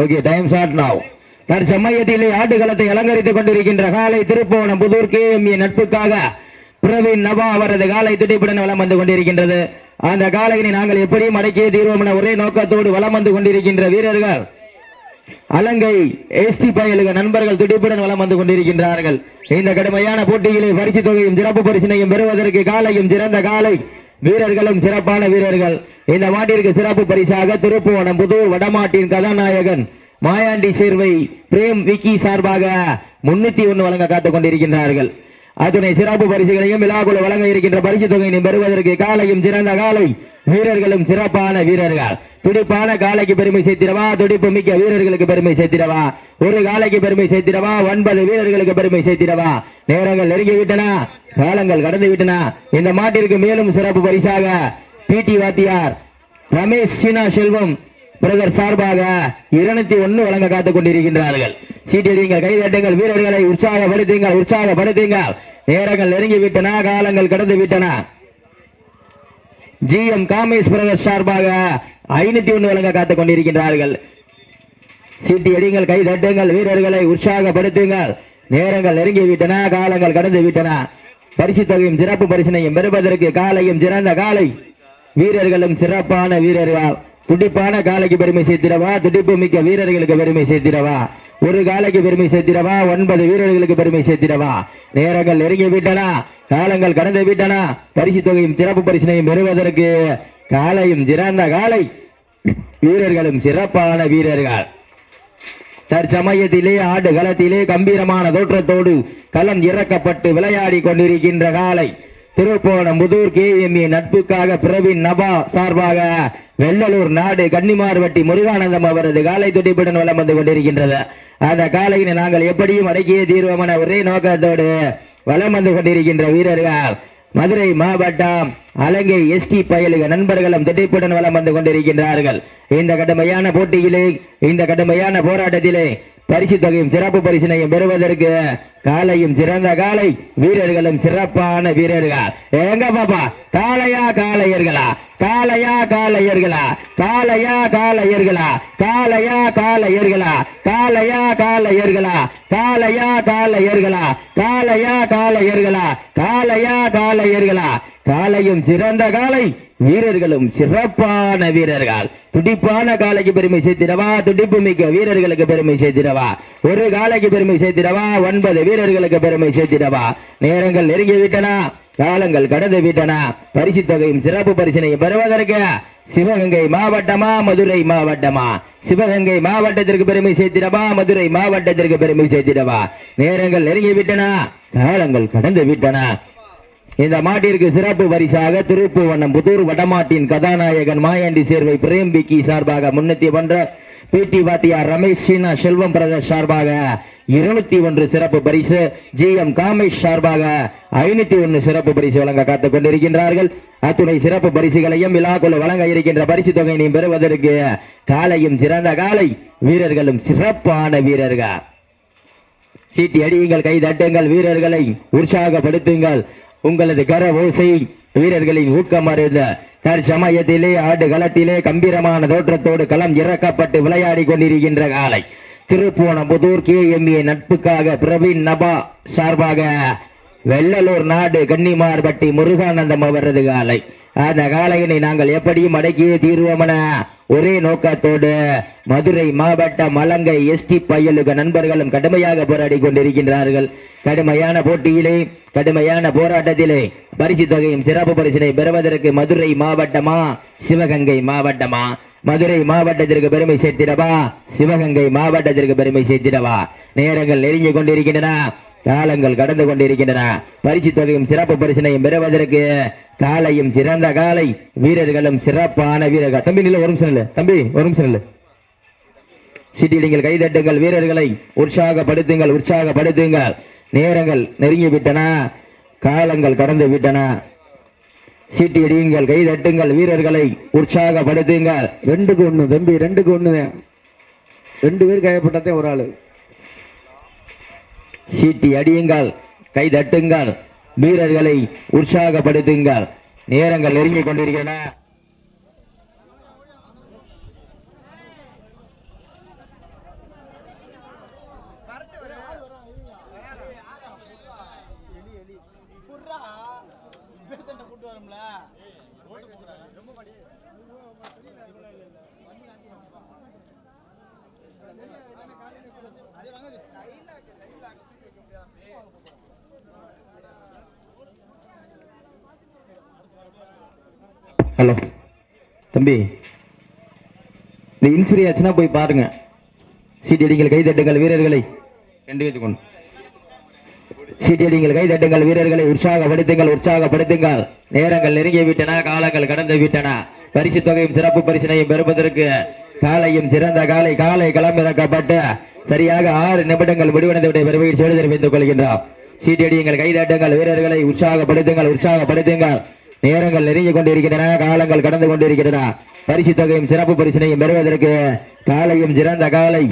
Okay, time short now. தற்சமயத்திலே ஆடுகளத்தை அலங்கரித்துக் கொண்டிருக்கின்ற காலை திருப்போணம் புதூர் KMA நட்புக்காக பிரவீன் நபா அவரது காலை துடிப்புடன் வலம் வந்து கொண்டிருக்கின்றது. அந்த காலையினை நாங்கள் எப்படியும் அடக்கிய தீர்வோம் என ஒரே நோக்கத்தோடு வலம் வந்து கொண்டிருக்கின்ற வீரர்கள் அலங்கை ST பயலுக நண்பர்கள் துடிப்புடன் வலம் வந்து கொண்டிருக்கின்றார்கள். இந்த கடுமையான போட்டியிலே பரிசு தொகையும் சிறப்பு பரிசினையும் பெறுவதற்கு காலையும் சிறந்த காலை வீரர்களும் சிறப்பான வீரர்கள். இந்த மாட்டிற்கு சிறப்பு பரிசாக திருப்புவனம் புதூர் வடமாட்டின் கதாநாயகன் மாயாண்டி சேர்வை பிரேம் விக்கி சார்பாக 301 வழங்க காத்துக் கொண்டிருக்கின்றார்கள். அத்துணை சிறப்பு பரிசுகளையும் விழாக்குழு வழங்க இருக்கின்ற பரிசு தொகையினை பெறுவதற்கு காலையும் சிறந்த காலை வீரர்களும் சிறப்பான வீரர்கள். துடிப்பான காலைக்கு பெருமை சேர்த்திடவா, துடிப்பு மிக்க வீரர்களுக்கு பெருமை சேர்த்திடவா, ஒரு காலைக்கு பெருமை சேர்த்திடவா, 9 வீரர்களுக்கு பெருமை சேர்த்திடவா. நேரங்கள் நெருங்கிவிட்டன, காலங்கள் கடந்து விட்டன. இந்த மாட்டிற்கு மேலும் சிறப்பு பரிசாக PT வாத்தியார் ரமேஷ் சீனா செல்வம் பிரதர் சார்பாக 201 வழங்க காத்துக் கொண்டிருக்கின்றார்கள். சீட்டியடிங்கள், கைதட்டுங்கள், வீரர்களை உற்சாகப்படுத்துங்கள், உற்சாகப்படுத்துங்கள். நேரங்கள் நெருங்கி விட்டன, காலங்கள் கடந்து விட்டன. GM காமேஷ் பிரதர் சார்பாக 501 வழங்க காத்துக் கொண்டிருக்கின்றார்கள். சீட்டியடிங்கள், கைதட்டுங்கள், வீரர்களை உற்சாகப்படுத்துங்கள். நேரங்கள் நெருங்கி விட்டன, காலங்கள் கடந்து விட்டன. பரிசு தொகையும் சிறப்பு பரிசினையும் பெறுவதற்கு காலையும் சிறந்த காலை வீரர்களும் சிறப்பான வீரர்கள். துடிப்பான காலைக்கு பெருமை சேர்த்திடவா, துடிப்பு மிக்க வீரர்களுக்கு பெருமை சேர்த்திடவா, ஒரு காலைக்கு பெருமை சேர்த்திடவா, 9 வீரர்களுக்கு பெருமை சேர்த்திடவா. நேரங்கள் நெருங்கி விட்டன, காலங்கள் கடந்து விட்டன. பரிசு தொகையும் சிறப்பு பரிசினையும் பெறுவதற்கு காலையும் சிறந்த காலை வீரர்களும் சிறப்பான வீரர்கள். தற்சமயத்திலே ஆடுகளத்திலே கம்பீரமான தோற்றத்தோடு களம் இறக்கப்பட்டு விளையாடி கொண்டிருக்கின்ற காலை திருப்போணம் புதூர் KMA நட்புக்காக பிரவீன் நபா சார்பாக வெள்ளலூர் நாடு கன்னிமார்வட்டி முருகானந்தம் அவரது காலை துடிப்புடன் வலம் வந்து கொண்டிருக்கின்றது. அந்த காலையினை நாங்கள் எப்படியும் அடக்கிய தீர்வோம் என ஒரே நோக்கத்தோடு வலம் வந்து கொண்டிருக்கின்ற வீரர்கள் மதுரை மாவட்டம் அலங்கை ST பயலுக நண்பர்களும் துடிப்புடன் வலம் வந்து கொண்டிருக்கின்றார்கள். இந்த கடுமையான போட்டியிலே, இந்த கடுமையான போராட்டத்திலே பரிசு தொகையும் சிறப்பு பரிசினையும் பெறுவதற்கு காலையும் சிறந்த காலை வீரர்களும் சிறப்பான வீரர்கள். எங்க பாப்பா, காளையா காளையர்களா, காளையா காளையர்களா, காளையா காளையர்களா, காளையா காளையர்களா, காளையா காளையர்களா, காளையா காளையர்களா, காளையா காளையர்களா, காளையா காளையர்களா. காலையும் சிறந்த காலை வீரர்களும் சிறப்பான வீரர்கள். துடிப்பான காலைக்கு பெருமை சேர்த்திடவா, துடிப்பு மிக்க வீரர்களுக்கு பெருமை சேர்த்திடவா, ஒரு காலைக்கு பெருமை சேர்த்திடவா, 9 வீரர்களுக்கு பெருமை சேர்த்திடவா. நேரங்கள் நெருங்கி விட்டன, காலங்கள் கடந்து விட்டன. பரிசு தொகையும் சிறப்பு பரிசினையும் பெறுவதற்கு சிவகங்கை மாவட்டமா, மதுரை மாவட்டமா? சிவகங்கை மாவட்டத்திற்கு பெருமை சேர்த்திடவா, மதுரை மாவட்டத்திற்கு பெருமை சேர்த்திடவா. நேரங்கள் நெருங்கி விட்டன, காலங்கள் கடந்து விட்டன. இந்த மாட்டிற்கு சிறப்பு பரிசாக திருப்புவனம் புதூர் வடமாட்டின் கதாநாயகன் மாயாண்டி சேர்வை பிரேம் விக்கி சார்பாக 301, PT வாத்தியார் ரமேஷ் சீனா செல்வம் பிரதர் சார்பாக 201 சிறப்பு பரிசு, GM காமேஷ் சார்பாக 501 சிறப்பு பரிசு வழங்க காத்துக் கொண்டிருக்கின்றார்கள். அத்துணை சிறப்பு பரிசுகளையும் விழாக்குழு வழங்க இருக்கின்ற பரிசு தொகையினை பெறுவதற்கு காலையும் சிறந்த காலை வீரர்களும் சிறப்பான வீரர்கள். சீட்டி அடியுங்கள், கை தட்டுங்கள், வீரர்களை உற்சாகப்படுத்துங்கள். உங்களது கர ஓசை வீரர்களின் ஊக்கம் அருந்த தற்சமயத்திலே ஆடுகளத்திலே கம்பீரமான தோற்றத்தோடு களம் இறக்கப்பட்டு விளையாடி கொண்டிருக்கின்ற காலை திருப்போணம் புதூர் KMA நட்புக்காக பிரவீன் நபா சார்பாக வெள்ளலூர் நாடு கன்னிமார்பட்டி முருகானந்தம் அவரது காலை. அந்த காலையினை நாங்கள் எப்படியும் அடக்கிய தீர்வோம் என ஒரே நோக்கத்தோடு மதுரை மாவட்டம் அலங்கை ST பயலுக நண்பர்களும் கடுமையாக போராடி கொண்டிருக்கின்றார்கள். கடுமையான போட்டியிலே, கடுமையான போராட்டத்திலே பரிசு தொகையும் சிறப்பு பரிசினை பெறுவதற்கு மதுரை மாவட்டமா, சிவகங்கை மாவட்டமா? மதுரை மாவட்டத்திற்கு பெருமை சேர்த்திடவா, சிவகங்கை மாவட்டத்திற்கு பெருமை சேர்த்திடவா. நேரங்கள் நெருங்கி கொண்டிருக்கின்றன, காலங்கள் கடந்து கொண்டிருக்கின்றன. பரிசு தொகையும் சிறப்பு பரிசினையும் பெறுவதற்கு காலையும் சிறந்த காலை வீரர்களும் சிறப்பான வீரர்கள். தம்பி நில, ஒரு நிமிஷம் இல்ல தம்பி, ஒரு நிமிஷம் இல்ல. சீட்டிடுங்கள், கைதட்டுங்கள், வீரர்களை உற்சாகப்படுத்துங்கள், உற்சாகப்படுத்துங்கள். நேரங்கள் நெருங்கி விட்டன, காலங்கள் கடந்து விட்டன. சீட்டிடுங்கள், கைதட்டுங்கள், வீரர்களை உற்சாகப்படுத்துங்கள். 2-1 தம்பி, 2-1. 2 பேர் கையப்பட்டதே ஒரு ஆளு. சீட்டி அடியுங்கள், கை தட்டுங்கள், வீரர்களை உற்சாகப்படுத்துங்கள். நேரங்கள் நெருங்கிக் கொண்டிருக்கின்றன. ஹலோ தம்பி, இந்த இன்சூரி ஆச்சுன்னா போய் பாருங்க. சீட்டடிங்கள், கைதட்டுங்கள் வீரர்களை. 2 பேருக்கு கொண்டு சீட்டடிங்கள், கைதட்டுங்கள் வீரர்களை. உற்சாகப்படுத்துங்கள், உற்சாகப்படுத்துங்கள். நேரங்கள் நெருங்கி விட்டன, காலங்கள் கடந்து விட்டன. பரிசு தொகையும் சிறப்பு பரிசினையும் பெறுவதற்கு காலையும் சிறந்த காலை களமிறக்கப்பட்டு சரியாக 6 நிமிடங்கள் முடிவடைந்தவுடைய பெருமையை செய்து தெரிவித்துக் கொள்கின்றோம். சீட்டடியுங்கள், கைதட்டுங்கள் வீரர்களை. உற்சாகப்படுத்துங்கள், உற்சாகப்படுத்துங்கள். நேரங்கள் நெருங்கி கொண்டிருக்கின்றன, காலங்கள் கடந்து கொண்டிருக்கின்றன. பரிசு தொகையும் சிறப்பு பரிசினையும் பெறுவதற்கு காலையும் சிறந்த காலை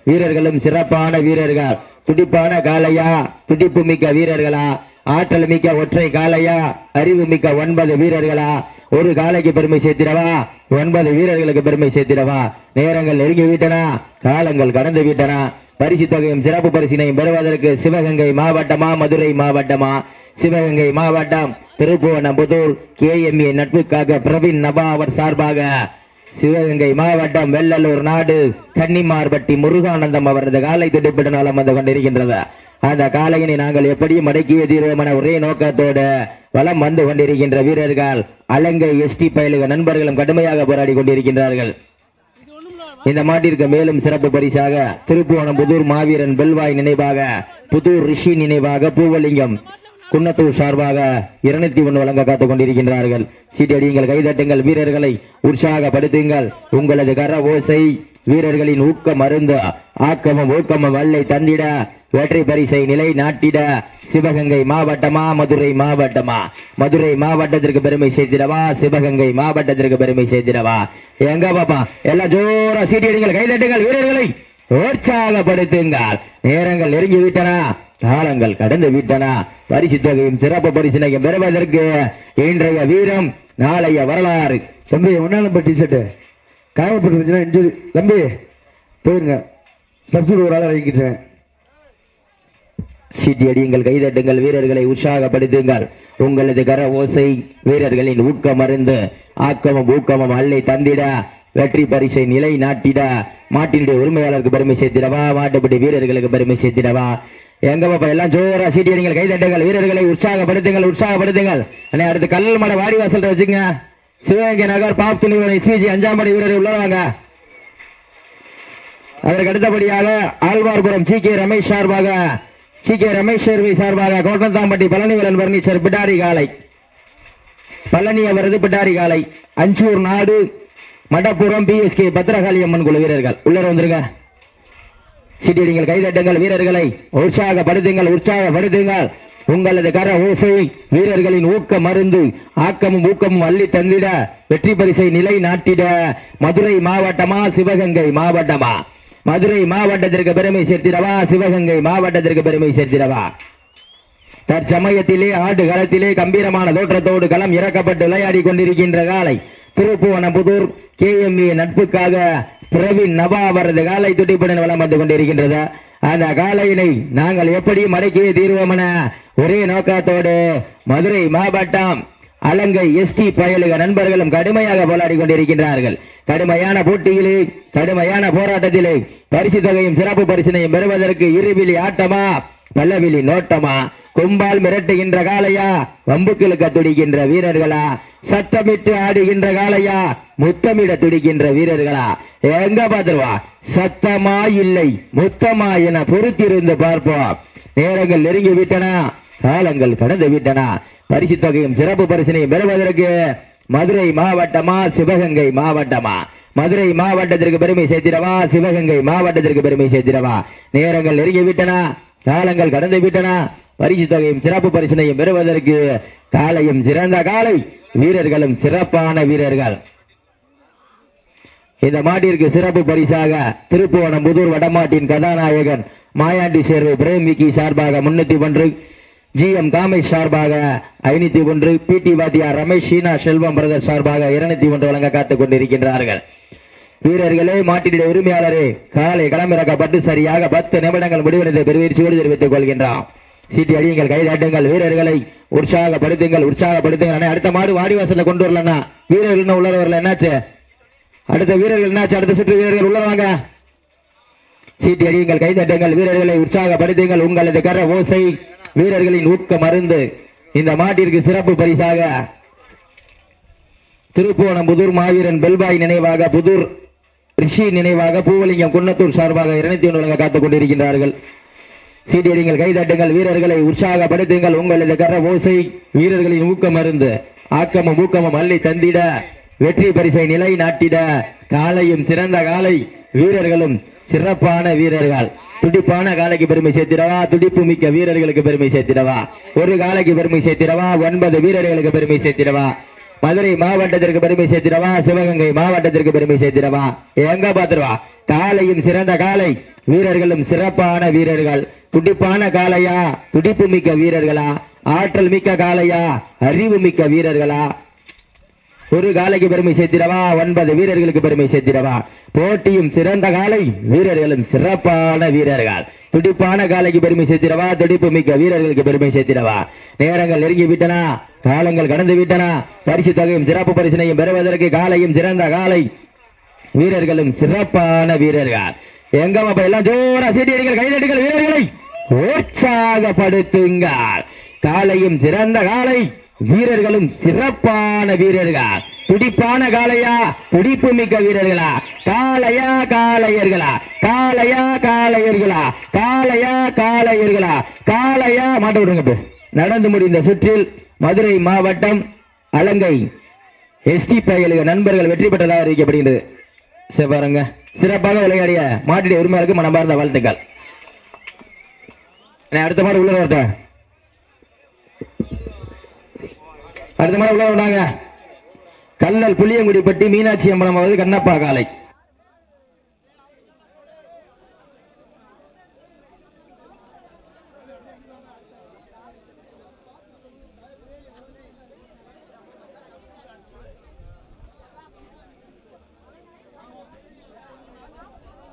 வீரர்களும் சிறப்பான வீரர்கள். துடிப்பான காலையா, துடிப்பு மிக்க வீரர்களா, ஆற்றல் மிக்க ஒற்றை காலையா, அறிவு மிக்க 9 வீரர்களா? ஒரு காலைக்கு பெருமை சேர்த்திடவா, 9 வீரர்களுக்கு பெருமை சேர்த்திடவா? நேரங்கள் நெருங்கி விட்டன, காலங்கள் கடந்து விட்டன. பரிசு தொகையும் சிறப்பு பரிசினையும் பெறுவதற்கு சிவகங்கை மாவட்டமா, மதுரை மாவட்டமா? சிவகங்கை மாவட்டம், திருப்புவனம்புதூர் KMA நட்புக்காக பிரவீன் நபா அவர் சார்பாக சிவகங்கை மாவட்டம் வெள்ளலூர் நாடு கன்னிமார்பட்டி முருகானந்தம் அவரது காலை துடிப்பிட நலம் வந்து கொண்டிருக்கின்றது. அந்த காலையினை நாங்கள் எப்படி மடக்கிய தீர்வோம் என ஒரே நோக்கத்தோடு வலம் வந்து கொண்டிருக்கின்ற வீரர்கள் அலங்கை ST பயலுக நண்பர்களும் கடுமையாக போராடி கொண்டிருக்கின்றார்கள். இந்த மாட்டிற்கு மேலும் சிறப்பு பரிசாக திருப்புவனம்புதூர் மாவீரன் பெல்வாய் நினைவாக, புதூர் ரிஷி நினைவாக பூவலிங்கம் குன்னத்தூர் சார்பாக 201 வழங்க காத்துக் கொண்டிருக்கின்றார்கள். சீட்டடியுங்கள், கைதட்டுங்கள் வீரர்களை. உற்சாகப்படுத்துங்கள். உங்களது கர ஓசை வீரர்களின் ஊக்கம் மருந்து ஆக்கமும் ஊக்கமும் வல்லை தந்திட வெற்றி பரிசை நிலை நாட்டிட. சிவகங்கை மாவட்டமா, மதுரை மாவட்டமா? மதுரை மாவட்டத்திற்கு பெருமை சேர்த்திடவா, சிவகங்கை மாவட்டத்திற்கு பெருமை சேர்த்திடவா? எங்க பாப்பா எல்லாம் ஜோரா சீட்டடியுங்கள், கைதட்டுங்கள் வீரர்களை. உற்சாகப்படுத்துங்கள். நேரங்கள் நெருங்கி விட்டன, காலங்கள் கடந்து விட்டன. பரிசு தொகையும் சிறப்பு பரிசினையும் பெறுவதற்கு இன்றைய வீரம் நாளைய வரலாறு. தம்பி ஒன்னாலும் டிஷர்ட் காயப்பட்டுருச்சுன்னா இன்ஜுரி தம்பி போயிருங்க, சப்ஸ்டியூட் ஒரு ஆள் இறக்கிட்டேன். சீட்டி அடியுங்கள், கைதட்டுங்கள் வீரர்களை. உற்சாகப்படுத்துங்கள். உங்களது கர ஓசை வீரர்களின் ஊக்கம் மருந்து ஆக்கமும் ஊக்கமும் அள்ளி தந்திட வெற்றி பரிசை நிலை நாட்டிட. மாட்டினுடைய உரிமையாளருக்கு பெருமை சேர்த்திடவா, மாட்டுப்பட்டி வீரர்களுக்கு பெருமை சேர்த்திடவா? எங்க பாப்பா எல்லாம் ஜோரா சீட்டியடிங்கள், கைதட்டுங்கள் வீரர்களை. உற்சாகப்படுத்துங்கள், உற்சாகப்படுத்துங்கள். அடுத்து கல்லல் மட வாடிவாசல் வச்சுங்க. சிவகங்கை நகர் பாப் துணிவனை SPG 5ஆம் படை வீரர்கள் உள்ளவாங்க. அதற்கு அடுத்தபடியாக ஆழ்வார்புரம் GK ரமேஷ் சார்பாக, GK ரமேஷ் சேர்வை சார்பாக கோட்டந்தாம்பட்டி பழனிவரன் பர்னிச்சர் பிடாரி காலை, பழனி அவரது பிடாரி காலை. அஞ்சூர் நாடு மடப்புறம் PSK பத்திரகாளி அம்மன் குழு வீரர்கள் உள்ளர வந்துருங்க. சீட்டியடிங்கள், கைதட்டுங்கள் வீரர்களை. உற்சாகப்படுத்துங்கள், உற்சாகப்படுத்துங்கள். உங்களது கர ஓசை வீரர்களின் ஊக்க மருந்து ஆக்கமும் ஊக்கமும் அள்ளி தந்திட வெற்றி பரிசை நிலை நாட்டிட. மதுரை மாவட்டமா, சிவகங்கை மாவட்டமா? மதுரை மாவட்டத்திற்கு பெருமை சேர்த்திடவா, சிவகங்கை மாவட்டத்திற்கு பெருமை சேர்த்திடவா? தற்சமயத்திலே ஆண்டு களத்திலே கம்பீரமான தோற்றத்தோடு களம் இறக்கப்பட்டு விளையாடி கொண்டிருக்கின்ற காலை திருப்புவனம்புதூர் KMA நட்புக்காக பிரவீன் நபா அவரது காலை துடிப்புடன் வலம் வந்து கொண்டிருக்கின்றது. அந்த காலையினை நாங்கள் எப்படி மடக்கிய தீர்வோம் என ஒரே நோக்கத்தோடு மதுரை மாவட்டம் அலங்கை ST பயலுக நண்பர்களும் கடுமையாக போராடி கொண்டிருக்கின்றார்கள். கடுமையான போட்டியிலே, கடுமையான போராட்டத்திலே பரிசு தொகையும் சிறப்பு பரிசினையும் பெறுவதற்கு இருவிழி ஆட்டமா, பல்லவிழி நோட்டமா? கும்பால் மிரட்டுகின்ற காலையா, வம்புக்கிழுக்க துடிக்கின்ற வீரர்களா? சத்தமிட்டு ஆடுகின்ற காலையா, முத்தமிட துடிக்கின்ற வீரர்களா? எங்க பாத்துருவா? சத்தமா இல்லை முத்தமா என பொறுத்திருந்து பார்ப்போம். நேரங்கள் நெருங்கி விட்டன, காலங்கள் கடந்து விட்டன. பரிசு தொகையும் சிறப்பு பரிசினையும் பெறுவதற்கு மதுரை மாவட்டமா, சிவகங்கை மாவட்டமா? மதுரை மாவட்டத்திற்கு பெருமை சேர்த்திடவா, சிவகங்கை மாவட்டத்திற்கு பெருமை சேர்த்திடவா? நேரங்கள் நெருங்கி விட்டன, காலங்கள் கடந்து விட்டன. பரிசு தொகையும் சிறப்பு பரிசினையும் பெறுவதற்கு காலையும் சிறந்த காலை வீரர்களும் சிறப்பான வீரர்கள். இந்த மாட்டிற்கு சிறப்பு பரிசாக திருப்புவனம்புதூர் வடமாட்டின் கதாநாயகன் மாயாண்டி சேர்வை பிரேமிக்கி சார்பாக 301, GM காமேஷ் சார்பாக 501, PT வாத்தியார் ரமேஷ் சீனா செல்வம் பிரதர் சார்பாக 201 வழங்க காத்துக் கொண்டிருக்கின்றார்கள். வீரர்களே, மாட்டினுடைய உரிமையாளரே, காலை களமிறக்கப்பட்டு சரியாக 10 நிமிடங்கள் முடிவடைந்த பெருவீழ்ச்சியோடு தெரிவித்துக் கொள்கின்றோம். சீட்டி அடியுங்கள், கைதாட்டுங்கள் வீரர்களை. உற்சாகப்படுத்துங்கள், உற்சாகப்படுத்துங்கள். அடுத்த மாடு வாடிவாசல்ல கொண்டு வரலன்னா வீரர்கள் உள்ள வரல, என்னாச்சு? அடுத்த வீரர்கள் என்னாச்சு? அடுத்த சுற்று வீரர்கள் உள்ள வாங்க. சீட்டி அடியுங்கள், கைதட்டுங்கள், வீரர்களை உற்சாகப்படுத்துங்கள். உங்களது கர ஓசை வீரர்களின் ஊக்க மருந்து. இந்த மாட்டிற்கு சிறப்பு பரிசாக திருப்போணம் புதூர் மாவீரன் பெல்பாய் நினைவாக, புதூர் ரிஷி நினைவாக பூவலிங்கம் குன்னத்தூர் சார்பாக 201 வழங்க காத்துக் கொண்டிருக்கின்றார்கள். சீட்டியடிங்கள், கைதட்டுங்கள், வீரர்களை உற்சாகப்படுத்துங்கள். உங்களது கர ஓசை வீரர்களின் ஊக்க மருந்து. ஆக்கமும் ஊக்கமும் அள்ளி தந்திட, வெற்றி பரிசை நிலை நாட்டிட, காலையும் சிறந்த காலை, வீரர்களும் சிறப்பான வீரர்கள். துடிப்பான காலைக்கு பெருமை சேர்த்திடவா, துடிப்பு மிக்க வீரர்களுக்கு பெருமை சேர்த்திடவா, ஒரு காலைக்கு பெருமை சேர்த்திடவா, 9 வீரர்களுக்கு பெருமை சேர்த்திடவா, மதுரை மாவட்டத்திற்கு பெருமை சேர்த்திடவா, சிவகங்கை மாவட்டத்திற்கு பெருமை சேர்த்திடவா, எங்க பாத்துருவா. காலையும் சிறந்த காலை, வீரர்களும் சிறப்பான வீரர்கள். துடிப்பான காலையா, துடிப்பு மிக்க வீரர்களா, ஆற்றல் மிக்க காலையா, அறிவு மிக்க வீரர்களா, ஒரு காலைக்கு பெருமை சேர்த்திடவா, 9 வீரர்களுக்கு பெருமை சேர்த்திடவா. போட்டியும் சிறந்த காலை, வீரர்களும் சிறப்பான வீரர்கள். துடிப்பான காலைக்கு பெருமை சேர்த்திடவா, துடிப்பு மிக்க வீரர்களுக்கு பெருமை சேர்த்திடவா. நேரங்கள் நெருங்கி விட்டன, காலங்கள் கடந்து விட்டன. பரிசு தொகையும் சிறப்பு பரிசினையும் பெறுவதற்கு காலையும் சிறந்த காலை, வீரர்களும் சிறப்பான வீரர்கள். எங்கம்மா எல்லாம் ஜோரா சீட்டியடிகள், கைதட்டுங்கள், வீரர்களை உற்சாகப்படுத்துங்கள். காலையும் சிறந்த காலை, வீரர்களும் சிறப்பான வீரர்கள். துடிப்பான காளையா, துடிப்பு மிக்க வீரர்களா, காளையா காளையர்களா, காளையா காளையர்களா, காளையா காளையர்களா, காளையா மாட்ட விடுங்க. நடந்து முடிந்த சுற்றில் மதுரை மாவட்டம் அலங்கை எஸ்டி பயலுக நண்பர்கள் வெற்றி பெற்றதாக அறிவிக்கப்படுகிறது. பாருங்க, சிறப்பாக விளையாடிய மாட்டுடைய உரிமையாளருக்கு மனமார்ந்த வாழ்த்துக்கள். அடுத்த மாடு உள்ள வரட்டும். அடுத்த மாடு உள்ள வந்தாங்க. கல்லல் புளியங்குடிப்பட்டி மீனாட்சி அம்பலம் கண்ணப்பா காலை.